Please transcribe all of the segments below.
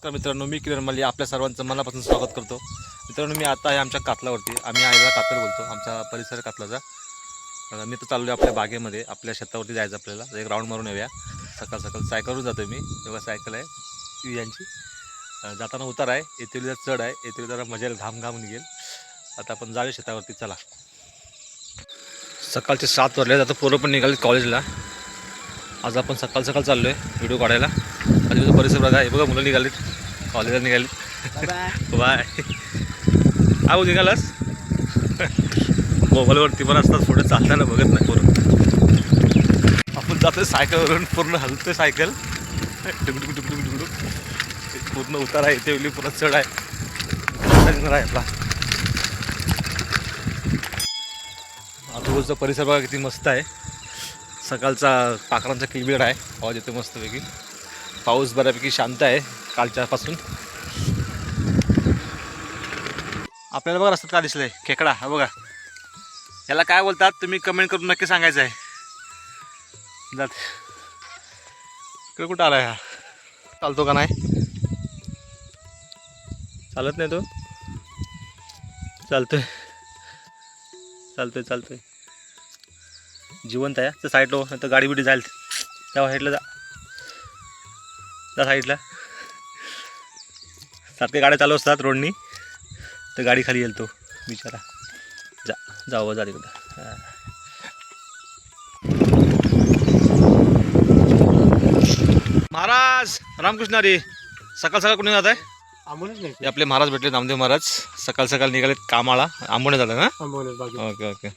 तर मित्रांनो, मी किरण मल्ली आपल्या सर्वांचं मनापासून स्वागत करतो. मित्रांनो, मी आता आहे आमच्या कातलावरती. आम्ही आईला कातल बोलतो, आमचा परिसर कातलाचा. मी तर चाललो आहे आपल्या बागेमध्ये, आपल्या शेतावरती जायचं आपल्याला. एक राऊंड मारून येऊया. सकाळ सकाळ सायकलवरून जातो मी. तेव्हा सायकल आहे यांची. जाताना उतार आहे, येथील चढ आहे, येथील जरा मजा येईल, घाम घाम निघेल. आता आपण जाऊया शेतावरती, चला. सकाळचे 7 वाजले. आता पोरं पण निघाले कॉलेजला. आज आपण सकाळ सकाळ चाललो आहे व्हिडिओ काढायला. आजूबाजूचा परिसर बघा, हे बघा मुलं निघालीत, कॉलेजला निघालीत. बाय. आऊ निघालास. मोबाईलवरती पण असतात, पुढे चालताना बघत नाही पोरं. आपण जातोय सायकलवरून, पूर्ण हलतोय सायकल. डुकडुक डुकडुक डुकडुक पूर्ण उतार आहे, इथे पूर्ण चढ आहे आपला. आजूबाजूचा परिसर बघा किती मस्त आहे. सकाळचा पाखरांचा किलबिल आहे, आवाज येतो मस्तपैकी. पाऊस बऱ्यापैकी शांत आहे कालच्यापासून. आपल्याला बघा रस्त्यात का दिसलंय खेकडा, हा बघा. याला काय बोलतात तुम्ही कमेंट करून नक्की सांगायचं आहे. जात इकडे कुठं आलाय हा? चालतो का नाही? चालत नाही तो? चालतोय चालतोय चालतोय. जिवंत आहे. तर साईडला नाही तर गाडी बिडी जाईल. त्या साईडला जा, त्या साईडला. सारखे गाड्या चालू असतात रोडनी, तर गाडी खाली येईल तो बिचारा. जाऊ जा तिकडं. महाराज रामकृष्ण हरी. सकाळ सकाळ कुठे जात आहे? आंबोलीच आपले महाराज भेटले, नामदेव महाराज. सकाळ सकाळ निघालेत कामाला. आंबोने झालं ना? Okay okay.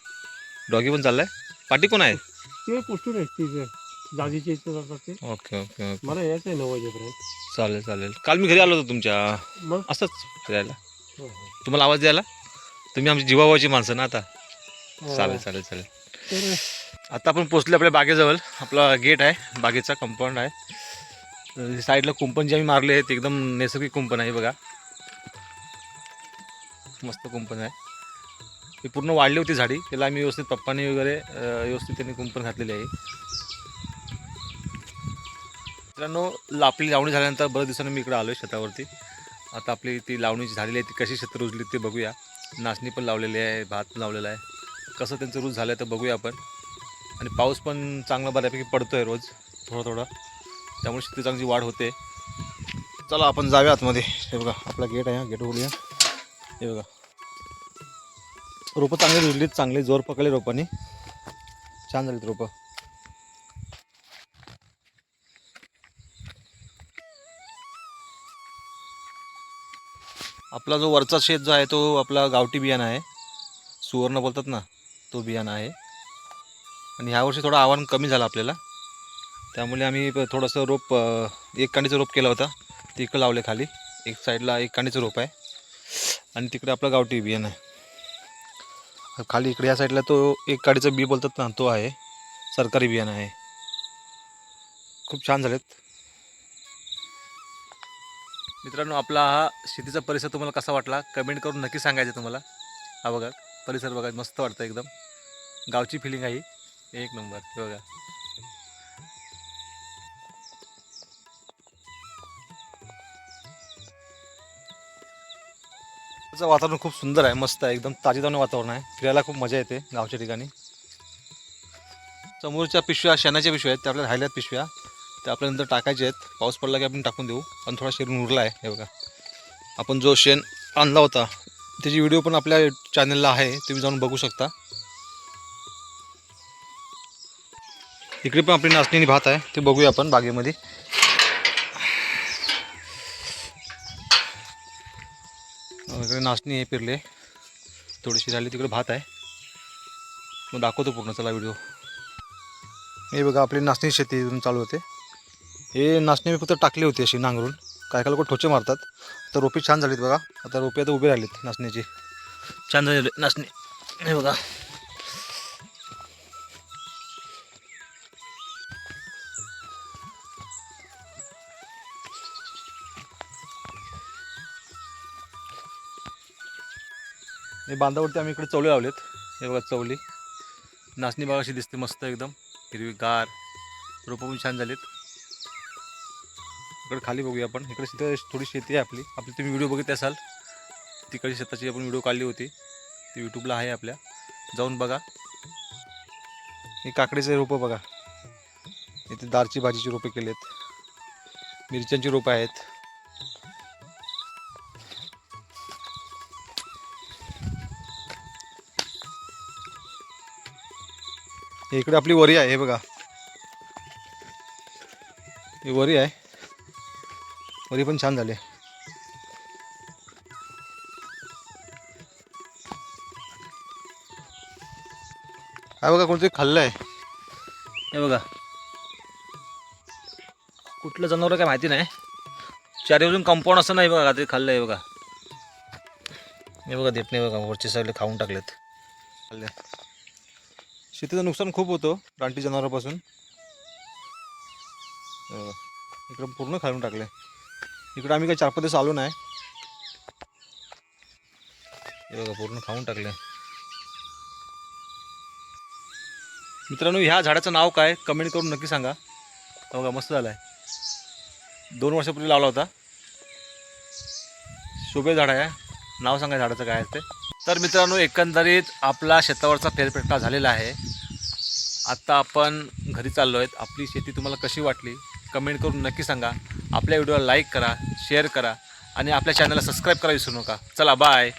डॉगी पण चाललाय. पाठी कोण आहे? ते पोस्टर आहे तिथे दादीच्या इथे जातात ते. Okay okay okay. मला यायचं आहे 9 वाजेपर्यंत. चालेल चालेल. काल मी घरी आलो होतो तुमच्या, मग असंच फिरायला. तुम्हाला आवाज द्यायला. तुम्ही आमची जीवाभावाची माणसं ना आता. चालेल चालेल चालेल. तर आता आपण पोचले आपल्या बागेजवळ. आपला गेट आहे, बागेचा कंपाऊंड आहे. साईडला कुंपण जे आम्ही मारले आहेत, एकदम नैसर्गिक कुंपण आहे बघा. मस्त कुंपण आहे. ही पूर्ण वाढली होती झाडी, त्याला आम्ही व्यवस्थित पप्पाने वगैरे व्यवस्थित त्यांनी कुंपण घातलेले आहे. मित्रांनो, आपली लावणी झाल्यानंतर बऱ्याच दिवसांनी मी इकडे आलो आहे शेतावरती. आता आपली ती लावणी झालेली आहे, ती कशी क्षेत्र रुजली ते बघूया. नाचणी पण लावलेली आहे, भात पण लावलेला आहे. कसं त्यांचं रूज झालं आहे तर बघूया आपण. आणि पाऊस पण चांगला बऱ्यापैकी पडतो आहे रोज, थोडा थोडा. त्यामुळे शेती चांगली वाढ होते. चला आपण जाऊया आतमध्ये. हे बघा आपला गेट आहे, गेट उघडूया. हे बघा रोपं चांगली रुजलीत, चांगले जोर पकडले रोपांनी, छान झालीत रोपं. आपला जो वरचा शेत जो आहे तो आपला गावठी बियाणा आहे, सुवर्ण बोलतात ना, तो बियाणा आहे. आणि ह्यावर्षी थोडं आव्हान कमी झालं आपल्याला, त्यामुळे आम्ही थोडंसं रोप, एक कांडीचं रोप केलं होतं, ते इकडं लावले खाली. एक साईडला एक कांडीचं रोप आहे आणि तिकडे आपला गावठी बियाणा आहे. खाली इकडे या साईडला तो एक काडीचं बी बोलतात ना, तो आहे, सरकारी बियाणं आहे. खूप छान झालेत. मित्रांनो, आपला हा शेतीचा परिसर तुम्हाला कसा वाटला कमेंट करून नक्की सांगायचं तुम्हाला. हा बघा परिसर बघा, मस्त वाटतं एकदम. गावची फिलिंग आहे, एक नंबर. बघा वातावरण खूप सुंदर आहे, मस्त आहे एकदम, ताजेतवाने वातावरण आहे. फिरायला खूप मजा येते गावच्या ठिकाणी. समोरच्या पिशव्या शेणाच्या पिशव्या आहेत, त्या आपल्याला राहिल्यात पिशव्या, त्या आपल्यानंतर टाकायचे आहेत. पाऊस पडला की आपण टाकून देऊ. आणि थोडा शेण उरला आहे, हे बघा. आपण जो शेण आणला होता त्याची व्हिडिओ पण आपल्या चॅनलला आहे, तुम्ही जाऊन बघू शकता. इकडे पण आपली नाचणी भात आहे, ते बघूया आपण बागेमध्ये. इकडे नाचणी हे पेरले, थोडीशी राहिली. तिकडे भात आहे, मग दाखवतो पूर्ण, चला व्हिडिओ. हे बघा आपली नाचणी शेती चालू होते. हे नाचणी मी फक्त टाकली होती अशी नांगरून, काय काय लोक ठोचे मारतात. तर रोपी छान झालीत बघा. आता रोपी आता उभी राहिलीत नाचणीची, छान झाली नाचणी. हे बघा हे बांधावरती आम्ही इकडे चवले लावलेत. हे बघा चवली नाचणी बघा अशी दिसते, मस्त एकदम हिरवी गार. रोपं पण छान झालीत. इकडे खाली बघूया आपण. इकडे तिथं थोडी शेती आहे आपली तुम्ही व्हिडिओ बघितले असाल. तिकडे शेताची आपण व्हिडिओ काढली होती, ती यूट्यूबला आहे आपल्या, जाऊन बघा. हे काकडीचे रोपं बघा, इथे दारची भाजीची रोपे केली आहेत, मिरच्यांची रोपं आहेत. इकडे आपली वरी आहे, हे बघा, ही वरी आहे. वरी पण छान झाली. हा बघा, कोणतरी खाल्लं आहे, हे बघा. कुठलं जनावर काय माहिती नाही. चारी बाजून कंपाऊंड असं नाही बघा, काहीतरी खाल्लं आहे बघा. हे बघा, देत बघा, वरचे सगळे खाऊन टाकलेत, खाल्ले. शेतीचं नुकसान खूप होतं रानटी जनावरांपासून. इकडं पूर्ण खाऊन टाकले. इकडं आम्ही काही 4-5 दिवस आलो नाही. हे बघा, पूर्ण खाऊन टाकले. मित्रांनो, ह्या झाडाचं नाव काय कमेंट करून नक्की सांगा. बघा, मस्त झालं आहे. 2 वर्षापूर्वी लावला होता. शोभे झाड आहे. नाव सांगा झाडाचं काय आहे ते. तर मित्रांनो, एकंदरीत आपला शेतावरचा फेरफटका झालेला आहे. आत्ता आपण घरी चाललो आहेत. आपली शेती तुम्हाला कशी वाटली कमेंट करून नक्की सांगा. आपल्या व्हिडिओला लाईक करा, शेअर करा आणि आपल्या चॅनलला सबस्क्राईब करा विसरू नका. चला, बाय.